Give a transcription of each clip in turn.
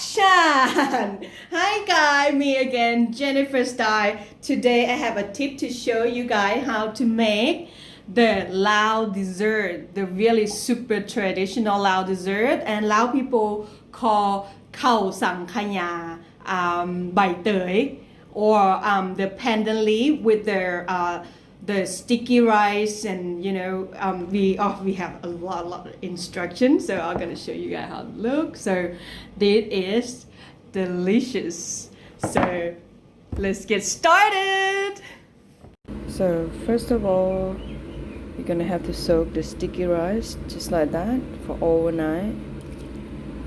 Action! Hi guys, me again, Jennifer Style. Today I have a tip to show you guys how to make the Lao dessert, the really super traditional Lao dessert, and Lao people call khao sang khanya, bai tơi, or the pandan leaf with their the sticky rice, and we have a lot of instructions, so I'm gonna show you guys how it looks. So this is delicious, so let's get started. So first of all, you're gonna have to soak the sticky rice just like that for overnight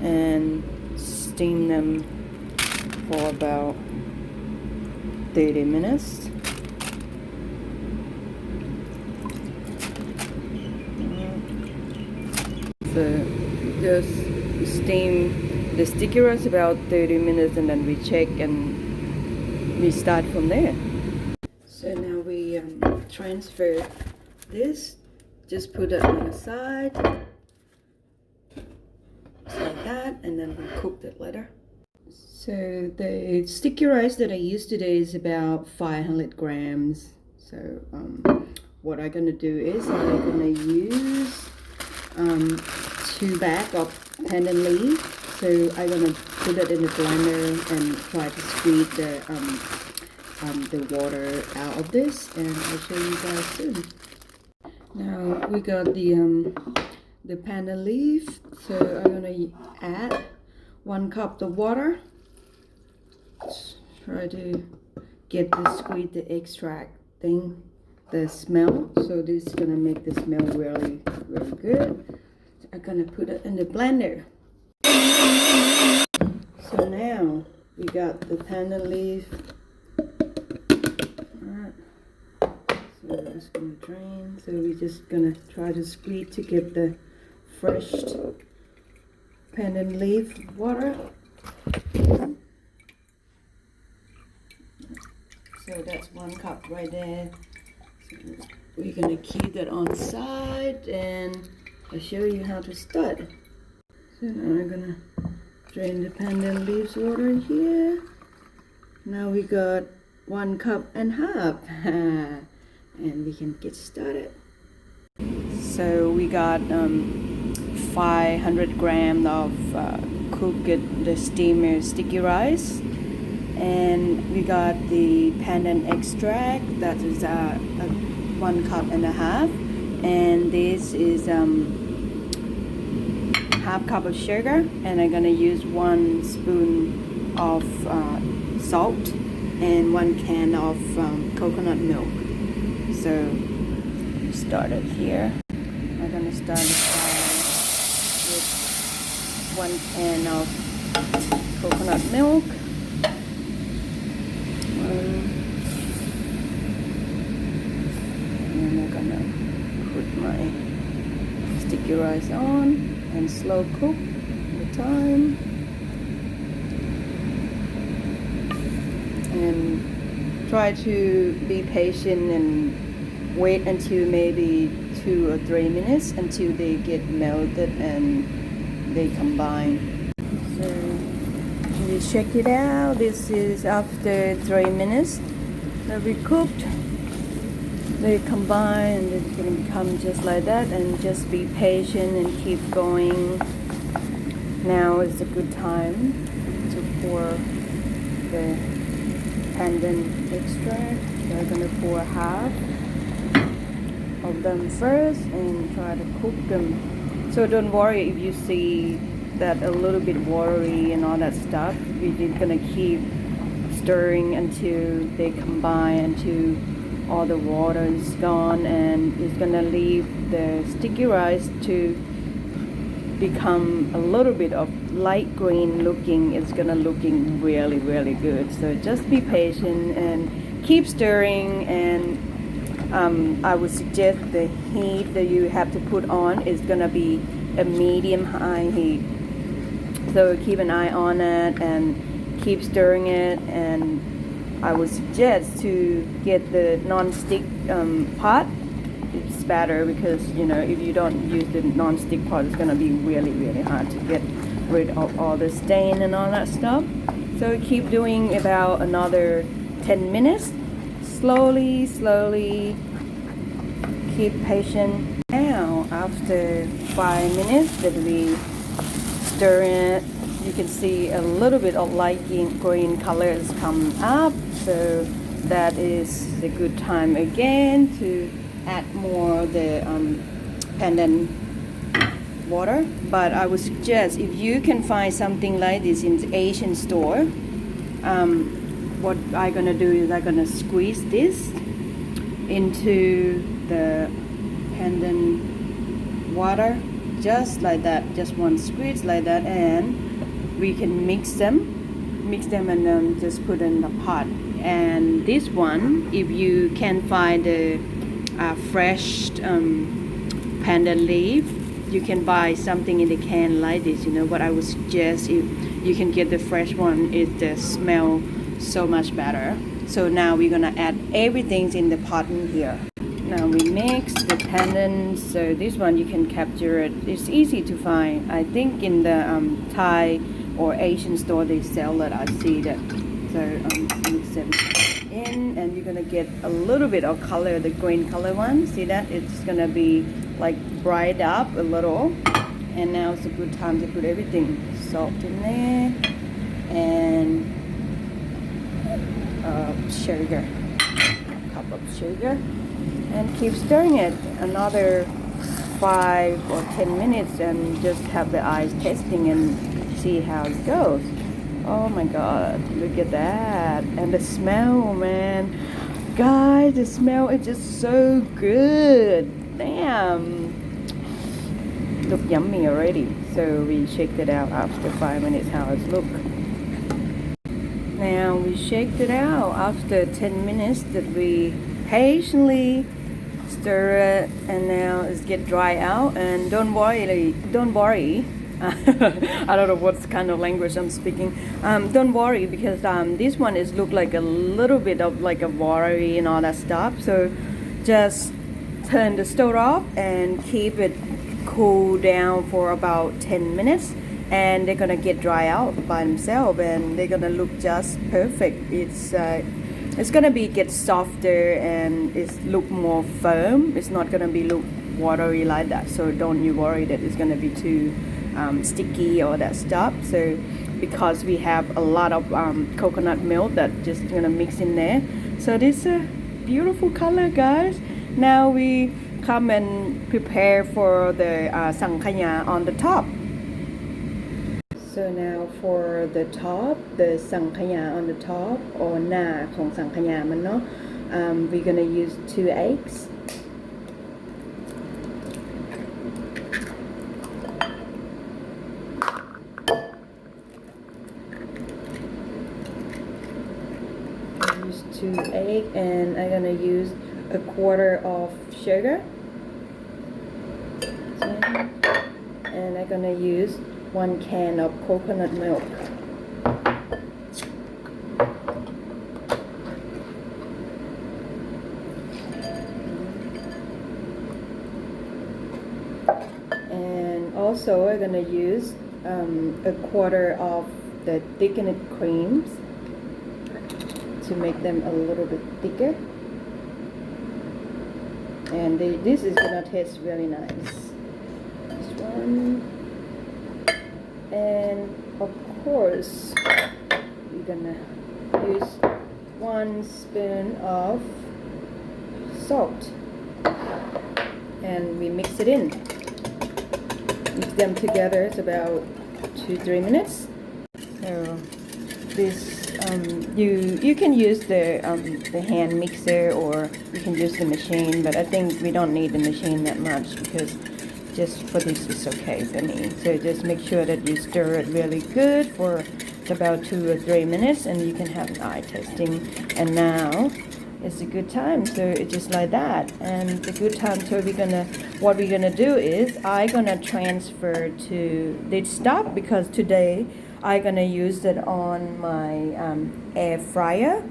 and steam them for about 30 minutes. So just steam the sticky rice about 30 minutes, and then we check and we start from there. So now we transfer this, just put it on the side just like that, and then we cook it later. So the sticky rice that I used today is about 500 grams. So what I'm gonna do is I'm gonna use 2 bags of pandan leaf. So I'm gonna put it in the blender and try to squeeze the water out of this, and I'll show you guys soon. Now we got the pandan leaf, so I'm gonna add 1 cup of water. Try to get the squeeze the extract thing, the smell. So this is gonna make the smell really good. So I'm gonna put it in the blender. So now we got the pandan leaf. Alright. So it's gonna drain. So we're just gonna try to squeeze to get the fresh pandan leaf water. So that's 1 cup right there. So we're gonna keep that on side, and I'll show you how to start. So now I'm gonna drain the pandan leaves water in here. Now we got 1.5 cups, and we can get started. So we got 500 grams of cooked the steamer sticky rice, and we got the pandan extract, that is 1.5 cups, and this is half cup of sugar, and I'm gonna use 1 spoon of salt and 1 can of coconut milk. So start it here. I'm gonna start with 1 can of coconut milk. And I'm gonna put my sticky rice on and slow cook the time, and try to be patient and wait until maybe 2 or 3 minutes until they get melted and they combine. So we check it out. This is after 3 minutes that we cooked. They combine, and it's going to become just like that, and just be patient and keep going. Now is a good time to pour the pandan extract. So I'm going to pour half of them first and try to cook them. So don't worry if you see that a little bit watery and all that stuff. We're just going to keep stirring until they combine, until all the water is gone, and it's gonna leave the sticky rice to become a little bit of light green looking. It's gonna looking really good. So just be patient and keep stirring, and I would suggest the heat that you have to put on is gonna be a medium high heat. So keep an eye on it and keep stirring it, and I would suggest to get the non-stick pot. It's better because if you don't use the non-stick pot, it's gonna be really hard to get rid of all the stain and all that stuff. So keep doing about another 10 minutes. Slowly, slowly. Keep patient. Now, after 5 minutes that we stir it, you can see a little bit of light green colors come up. So that is a good time again to add more the pandan water. But I would suggest if you can find something like this in the Asian store, what I'm gonna do is I'm gonna squeeze this into the pandan water, just like that, just one squeeze like that, and we can mix them and just put in the pot. And this one, if you can find the fresh pandan leaf, you can buy something in the can like this. You know what I would suggest, if you can get the fresh one, it the smell so much better. So now we're gonna add everything in the pot in here. Now we mix the pandan. So this one you can capture it. It's easy to find. I think in the Thai or Asian store they sell it. I see that. So mix them in, and you're gonna get a little bit of color, the green color one. See that? It's gonna be like bright up a little. And now it's a good time to put everything. Salt in there and sugar, a cup of sugar, and keep stirring it another 5 or 10 minutes, and just have the eyes testing and see how it goes. Oh my god, look at that. And the smell, man, guys, the smell is just so good. Damn, look yummy already. So we shake it out after 5 minutes how it looks. Now we shake it out after 10 minutes that we patiently stir it, and now it's get dry out. And don't worry, I don't know what kind of language I'm speaking. Don't worry, because this one is look like a little bit of like a watery and all that stuff. So just turn the stove off and keep it cool down for about 10 minutes. And they're gonna get dry out by themselves, and they're gonna look just perfect. It's gonna be get softer, and it's look more firm. It's not gonna be look watery like that. So don't you worry that it's gonna be too sticky or that stuff. So because we have a lot of coconut milk that just gonna mix in there. So this is a beautiful color, guys. Now we come and prepare for the sankaya on the top. So now for the top, the sankaya on the top, or na ของสังขยามันเนาะ we're gonna use 2 eggs. Use 2 eggs, and I'm gonna use a quarter of sugar. And I'm gonna use 1 can of coconut milk. And also I'm gonna use a quarter of the thickened creams to make them a little bit thicker. And this is gonna taste really nice. This one. And of course, we're gonna use 1 spoon of salt, and we mix it in. Mix them together. It's about 2-3 minutes. So this you can use the hand mixer, or you can use the machine. But I think we don't need the machine that much, because just for this is okay for me. So just make sure that you stir it really good for about 2 or 3 minutes, and you can have an eye testing. And now it's a good time. So it's just like that, and it's a good time. So what we're gonna do is I'm gonna transfer to this stop, because today I'm gonna use it on my air fryer.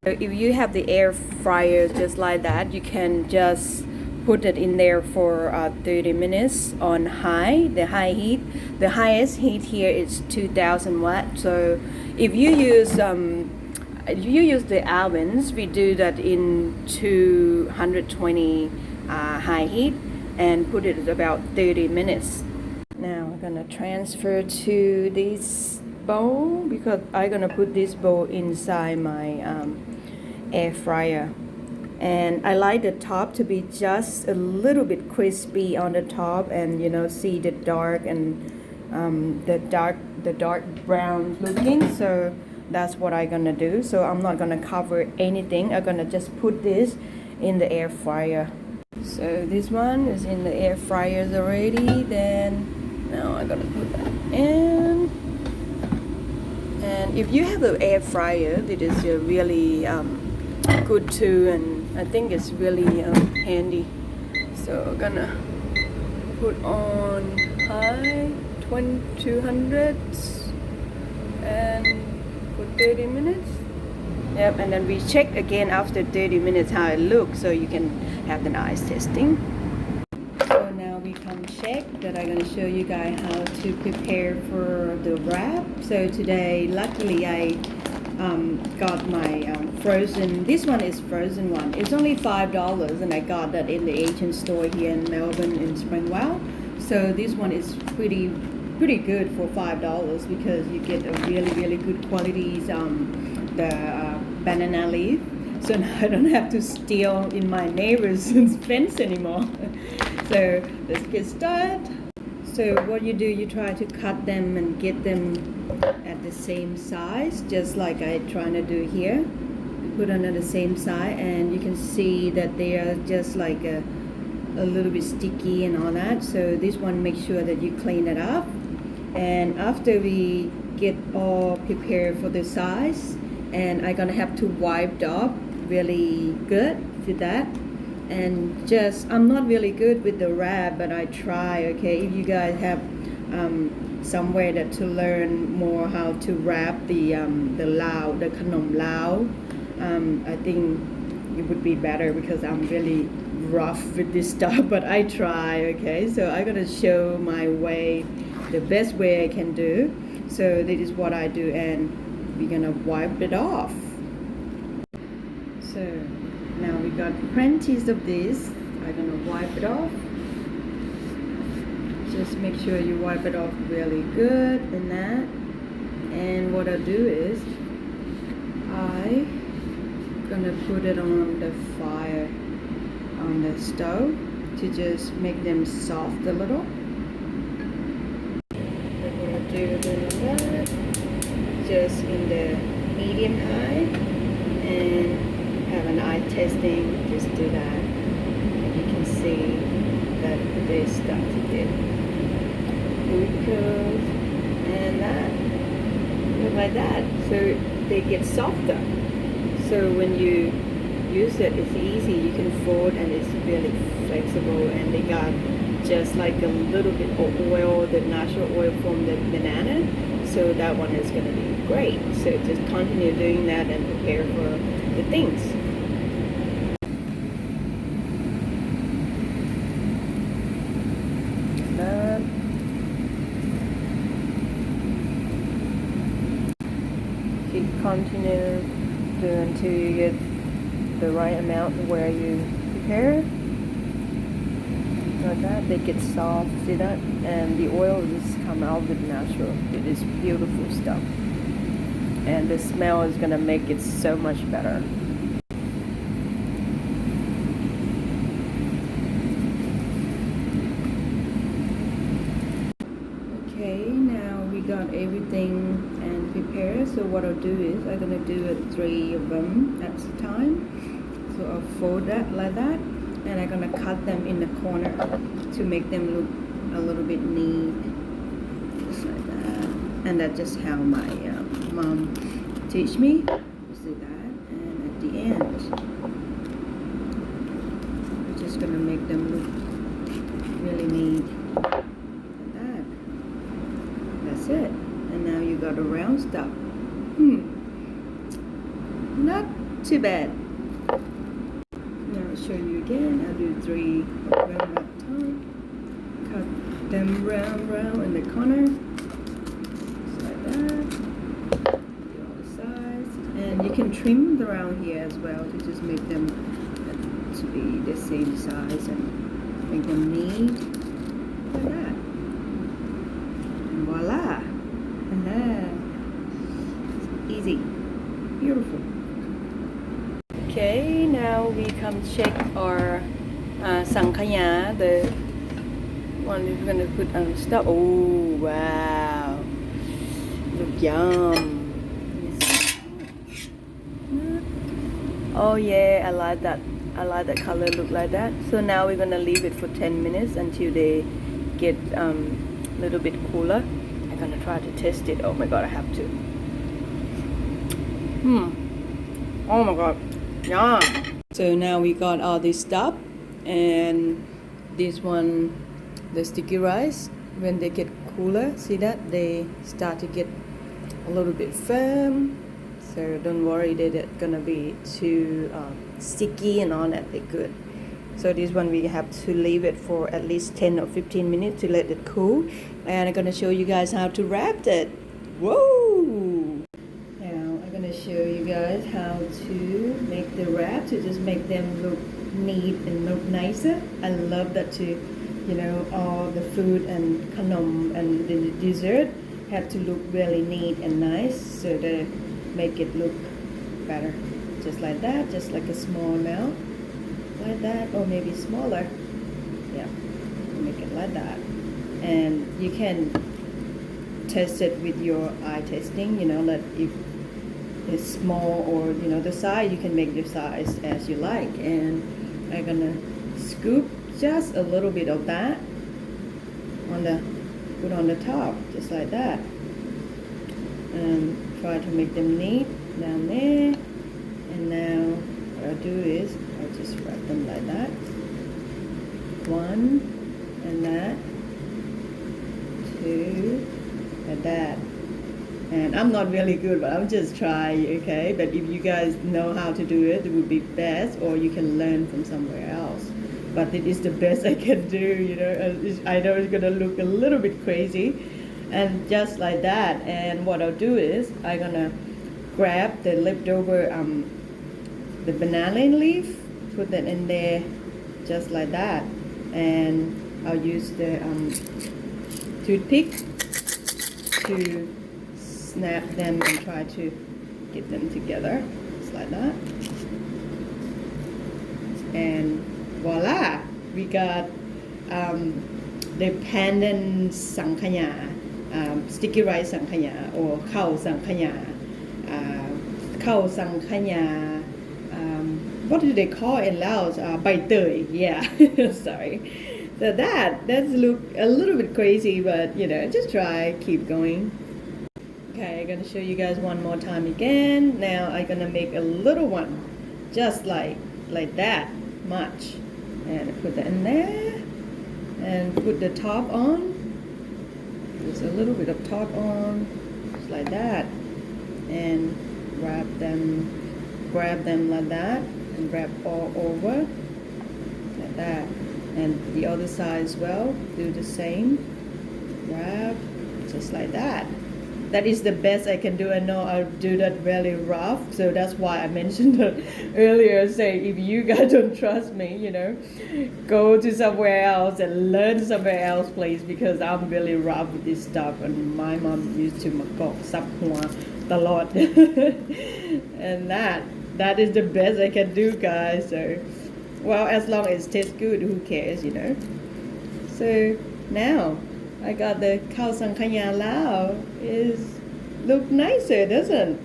If you have the air fryer just like that, you can just put it in there for 30 minutes on the high heat. The highest heat here is 2000 watt. So if you use the ovens, we do that in 220 high heat and put it at about 30 minutes. Now I'm gonna transfer to this bowl because I'm gonna put this bowl inside my air fryer. And I like the top to be just a little bit crispy on the top, and see the dark and the dark brown looking. So that's what I'm gonna do. So I'm not gonna cover anything. I'm gonna just put this in the air fryer. So this one is in the air fryers already. Then now I'm gonna put that in. And if you have an air fryer, it is really good too, and I think it's really handy. So I'm gonna put on high 200 and for 30 minutes. Yep, and then we check again after 30 minutes how it looks, so you can have the nice testing. So now we come check that I'm gonna show you guys how to prepare for the wrap. So today, luckily, I got my frozen. This one is frozen one. It's only $5, and I got that in the Asian store here in Melbourne in Springwell. So this one is pretty good for $5 because you get a really good quality the banana leaf. So now I don't have to steal in my neighbor's fence anymore. So let's get started. So what you do, you try to cut them and get them at the same size, just like I'm trying to do here. You put them at the same size, and you can see that they are just like a little bit sticky and all that. So this one, make sure that you clean it up. And after we get all prepared for the size, and I'm gonna have to wipe it off really good with that. And just, I'm not really good with the wrap, but I try. Okay, if you guys have somewhere that to learn more how to wrap the khanom lao, I think it would be better because I'm really rough with this stuff, but I try. Okay, so I'm gonna show my way, the best way I can do. So this is what I do, and we're gonna wipe it off. So now we got plenty of this. I'm gonna wipe it off. Just make sure you wipe it off really good and that. And what I do is I'm gonna put it on the fire, on the stove, to just make them soft a little. I'm gonna do that just in the medium high, and have an eye testing, just do that, and you can see that they start to get glucose and that, look like that. So they get softer. So when you use it, it's easy. You can fold, and it's really flexible. And they got just like a little bit of oil, the natural oil from the banana. So that one is going to be great. So just continue doing that and prepare for the things. Keep continue doing until you get the right amount where you prepare. Like that, they get soft, see that? And the oil just come out with natural. It is beautiful stuff. And the smell is gonna make it so much better. Okay, now we got everything and prepared. So what I'll do is I'm gonna do 3 of them at a time. So I'll fold that like that, and I'm gonna cut them in the corner to make them look a little bit neat, just like that. And that's just how my mom teach me to do that. And at the end, we're just gonna make them look really neat, like that. That's it. And now you got a round stuff. Not too bad. Now I'll show you again. do 3 round at a time. Cut them round in the corner, just like that. Do all the sides, and you can trim around here as well to just make them to be the same size and make them neat like that. And voila! Easy, beautiful. Okay, now we come check our sankaya, the one we're gonna put on stuff. Oh wow, look yum. Oh yeah, I like that. I like that color look like that. So now we're gonna leave it for 10 minutes until they get a little bit cooler. I'm gonna try to test it. Oh my god, I have to. Oh my god, yum. So now we got all this stuff, and this one, the sticky rice, when they get cooler, see that they start to get a little bit firm. So don't worry that it's gonna be too sticky and all that. They're good. So this one we have to leave it for at least 10 or 15 minutes to let it cool, and I'm gonna show you guys how to wrap it. Whoa! Now I'm gonna show you guys how to make the wrap to just make them look neat and look nicer. I love that too. You know, all the food and khanom and the dessert have to look really neat and nice, so they make it look better. Just like that, just like a small amount. Like that, or maybe smaller. Yeah, make it like that. And you can test it with your eye testing, you know, that if it's small or, you know, the size, you can make your size as you like. And I'm gonna scoop just a little bit of that on the, put on the top, just like that. And try to make them neat down there. And now what I'll do is I'll just wrap them like that. One, and that. Two, and that. And I'm not really good, but I'm just trying, okay? But if you guys know how to do it, it would be best, or you can learn from somewhere else. But it is the best I can do, you know? I know it's gonna look a little bit crazy, and just like that. And what I'll do is I'm gonna grab the leftover the banana leaf, put that in there just like that, and I'll use the toothpick to snap them and try to get them together just like that. And voila, we got the pandan sankaya, sticky rice sankaya, or khao sankaya, khao sankaya. What do they call it in Laos? Bai tơi, yeah. Sorry. So that's look a little bit crazy, but you know, just try, keep going. Okay, I'm gonna show you guys one more time again. Now I'm gonna make a little one, just like that much, and put that in there, and put the top on. Just a little bit of top on, just like that, and wrap them, grab them like that, and wrap all over like that. And the other side as well, do the same, wrap just like that. That is the best I can do. I know I'll do that really rough, so that's why I mentioned earlier, say if you guys don't trust me, you know, go to somewhere else and learn somewhere else, please, because I'm really rough with this stuff, and my mom used to makok sap hua a lot. And that is the best I can do, guys. So, well, as long as it tastes good, who cares, you know. So now I got the khao sankaya lao. Is look nicer, doesn't?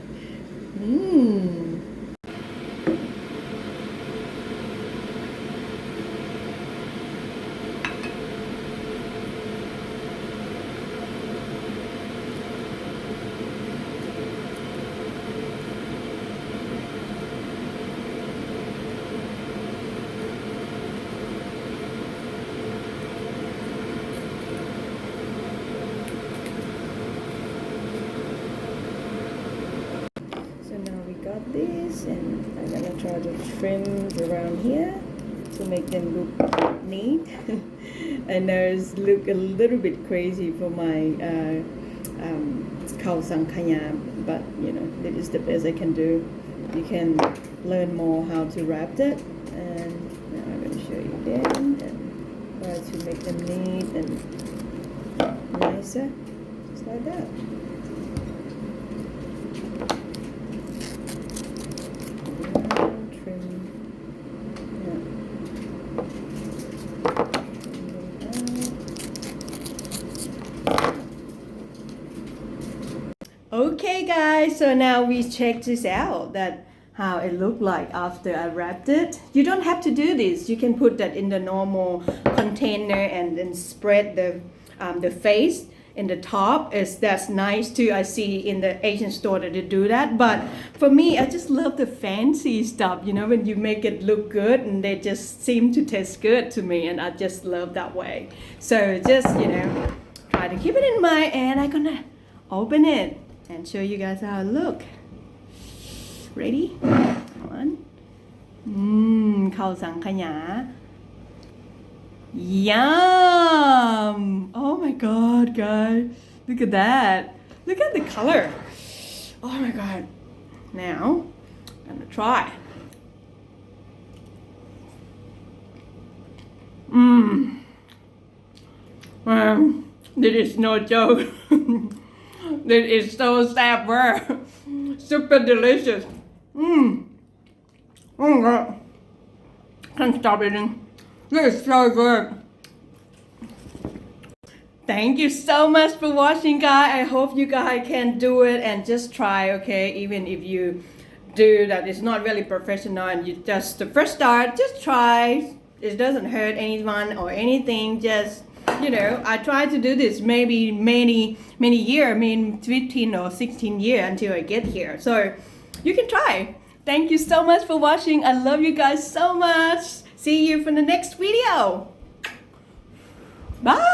This, and I'm gonna try to trim around here to make them look neat. I know it's look a little bit crazy for my khao sankaya, but you know, this is the best I can do. You can learn more how to wrap it, and now I'm going to show you again and try to make them neat and nicer, just like that. Trim. Okay guys, so now we check this out, that how it looked like after I wrapped it. You don't have to do this. You can put that in the normal container and then spread the face in the top. That's nice too. I see in the Asian store that they do that. But for me, I just love the fancy stuff, you know, when you make it look good and they just seem to taste good to me, and I just love that way. So just, you know, try to keep it in mind, and I'm gonna open it and show you guys how it look. Ready? One. Khao sankaya. Yum! Oh my god, guys. Look at that. Look at the color. Oh my god. Now, I'm gonna try. This is no joke. This is so savor. Super delicious. Oh my god. Can't stop eating. This is so good. Thank you so much for watching, guys. I hope you guys can do it and just try, okay? Even if you do that, it's not really professional and you just the first start, just try. It doesn't hurt anyone or anything. Just, you know, I tried to do this maybe many years, I mean 15 or 16 years until I get here. So you can try. Thank you so much for watching. I love you guys so much. See you for the next video. Bye.